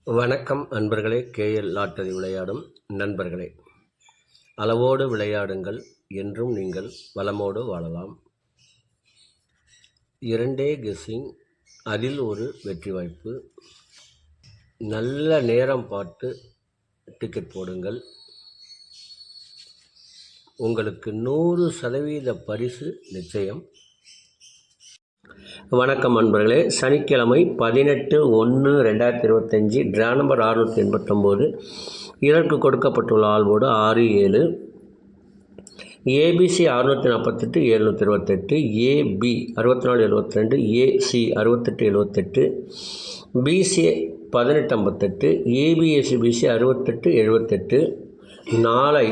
வணக்கம் அன்பர்களே. KL lottery விளையாடும் நண்பர்களே, அளவோடு விளையாடுங்கள், என்றும் நீங்கள் வளமோடு வாழலாம். 2 கெஸ்ஸிங், அதில் ஒரு வெற்றி வாய்ப்பு. நல்ல நேரம் பார்த்து டிக்கெட் போடுங்கள். உங்களுக்கு 100% பரிசு நிச்சயம். வணக்கம் அன்பர்களே. சனிக்கிழமை 18/1/2025 ட்ரா நம்பர் 689. இதற்கு கொடுக்கப்பட்டுள்ள ஆல்போர்டு 6-7. ABC 648, 728, AB 6472, AC 6878, BC 1858, ABSCBC 6878. நாளை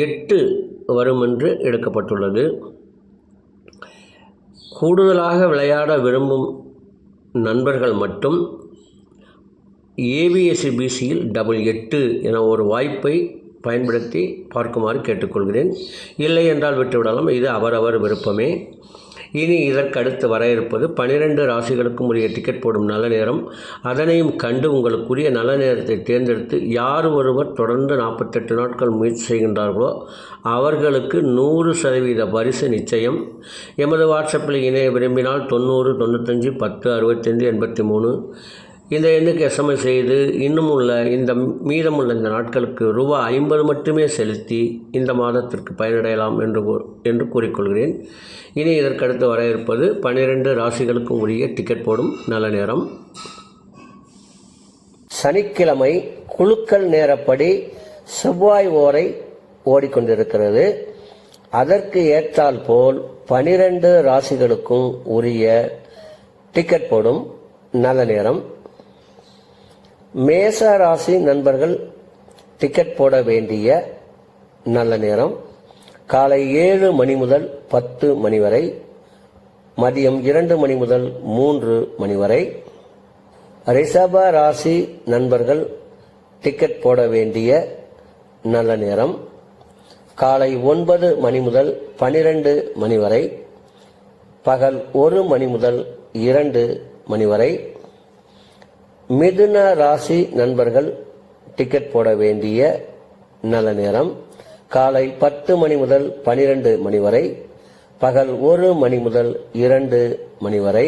8 வரும் என்று எடுக்கப்பட்டுள்ளது. கூடுதலாக விளையாட விரும்பும் நண்பர்கள் மட்டும் ஏபிஎஸ்சிபிசியில் 8 என ஒரு வாய்ப்பை பயன்படுத்தி பார்க்குமாறு கேட்டுக்கொள்கிறேன். இல்லை என்றால் விட்டுவிடலாம். இது அவரவர் விருப்பமே. இனி இதற்கடுத்து வர இருப்பது 12 ராசிகளுக்கும் உரிய டிக்கெட் போடும் நல்ல நேரம். அதனையும் கண்டு உங்களுக்குரிய நல்ல நேரத்தை தேர்ந்தெடுத்து யார் ஒருவர் தொடர்ந்து 48 நாட்கள் முயற்சி செய்கின்றார்களோ அவர்களுக்கு 100% பரிசு நிச்சயம். எமது வாட்ஸ்அப்பில் இணைய விரும்பினால் 90 95 10 65 83 இந்த எண்ணுக்கு எஸ்எம்எஸ் செய்து மீதமுள்ள இந்த நாட்களுக்கு ரூபாய் 50 மட்டுமே செலுத்தி இந்த மாதத்திற்கு பயனடையலாம் என்று கூறிக்கொள்கிறேன். இனி இதற்கடுத்து வர இருப்பது 12 ராசிகளுக்கும் உரிய டிக்கெட் போடும் நல்ல நேரம். சனிக்கிழமை குலுக்கல் நேரப்படி செவ்வாய் ஓரை ஓடிக்கொண்டிருக்கிறது. அதற்கு ஏற்றால் போல் 12 ராசிகளுக்கும் உரிய டிக்கெட் போடும் நல்ல நேரம். மேச ராசி நண்பர்கள் டிக்கெட் போட வேண்டிய நல்ல நேரம் காலை 7 மணி முதல் 10 மணி வரை, மதியம் 2 மணி முதல் 3 மணி வரை. ரிஷப ராசி நண்பர்கள் டிக்கெட் போட வேண்டிய நல்ல நேரம் காலை 9 மணி முதல் 12 மணி வரை, பகல் 1 மணி முதல் 2 மணி வரை. மிதுன ராசி நண்பர்கள் டிக்கெட் போட வேண்டிய நல்ல நேரம் காலை 10 மணி முதல் 12 மணி வரை, பகல் 1 மணி முதல் 2 மணி வரை.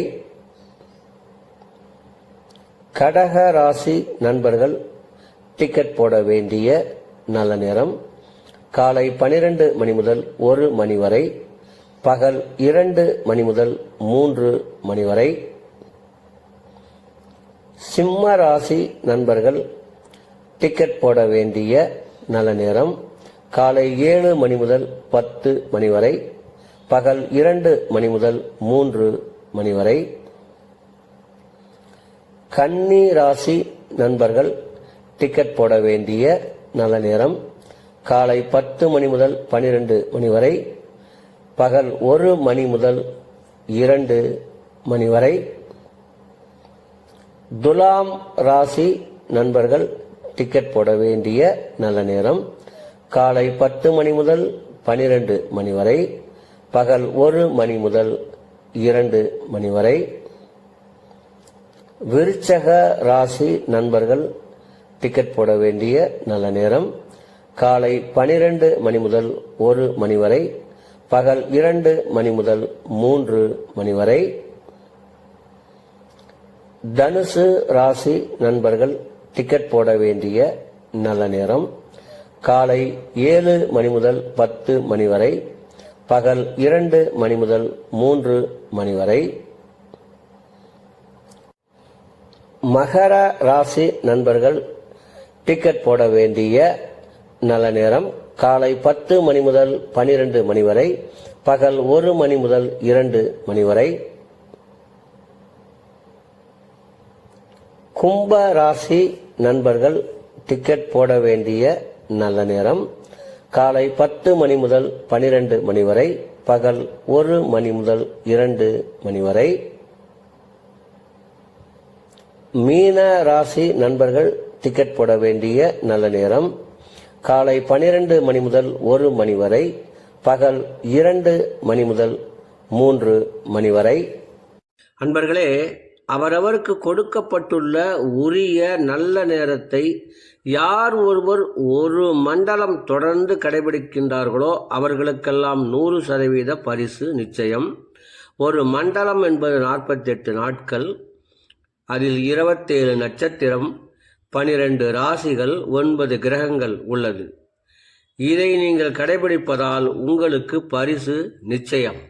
கடக ராசி நண்பர்கள் டிக்கெட் போட வேண்டிய நல்ல நேரம் காலை 12 மணி முதல் 1 மணி வரை, பகல் 2 மணி முதல் 3 மணி வரை. சிம்ம ராசி நண்பர்கள் டிக்கெட் போட வேண்டிய நல்ல நேரம் காலை 7 மணி முதல் 10 மணி வரை, பகல் 2 மணி முதல் 3 மணி வரை. கன்னி ராசி நண்பர்கள் டிக்கெட் போட வேண்டிய நல்ல நேரம் காலை 10 மணி முதல் 12 மணி வரை, பகல் 1 மணி முதல் 2 மணி வரை. துலாம் ராசி நண்பர்கள் டிக்கெட் போட வேண்டிய நல்ல நேரம் காலை 10 மணி முதல் 12 மணி வரை, பகல் 1 மணி முதல் 2 மணி வரை. விருச்சக ராசி நண்பர்கள் டிக்கெட் போட வேண்டிய நல்ல நேரம் காலை 12 மணி முதல் 1 மணி வரை, பகல் 2 மணி முதல் 3 மணி வரை. தனுசு ராசி நண்பர்கள் டிக்கெட் போட வேண்டிய நல்ல நேரம் காலை 7 மணி முதல் 10 மணி வரை, பகல் 2 மணி முதல் 3 மணி வரை. மகர ராசி நண்பர்கள் டிக்கெட் போட வேண்டிய நல்ல நேரம் காலை 10 மணி முதல் 12 மணி வரை, பகல் 1 மணி முதல் 2 மணி வரை. கும்ப ராசி நண்பர்கள் டிக்கெட் போட வேண்டிய நல்ல நேரம் காலை 10 மணி முதல் 12 மணி வரை, பகல் 1 மணி முதல் 2 மணி வரை. மீன ராசி நண்பர்கள் டிக்கெட் போட வேண்டிய நல்ல நேரம் காலை 12 மணி முதல் 1 மணி வரை, பகல் 2 மணி முதல் 3 மணி வரை. அன்பர்களே, அவரவருக்கு கொடுக்கப்பட்டுள்ள உரிய நல்ல நேரத்தை யார் ஒருவர் ஒரு மண்டலம் தொடர்ந்து கடைபிடிக்கின்றார்களோ அவர்களுக்கெல்லாம் 100% பரிசு நிச்சயம். ஒரு மண்டலம் என்பது 48 நாட்கள், அதில் 27 நட்சத்திரம், 12 ராசிகள், 9 கிரகங்கள் உள்ளது. இதை நீங்கள் கடைபிடிப்பதால் உங்களுக்கு பரிசு நிச்சயம்.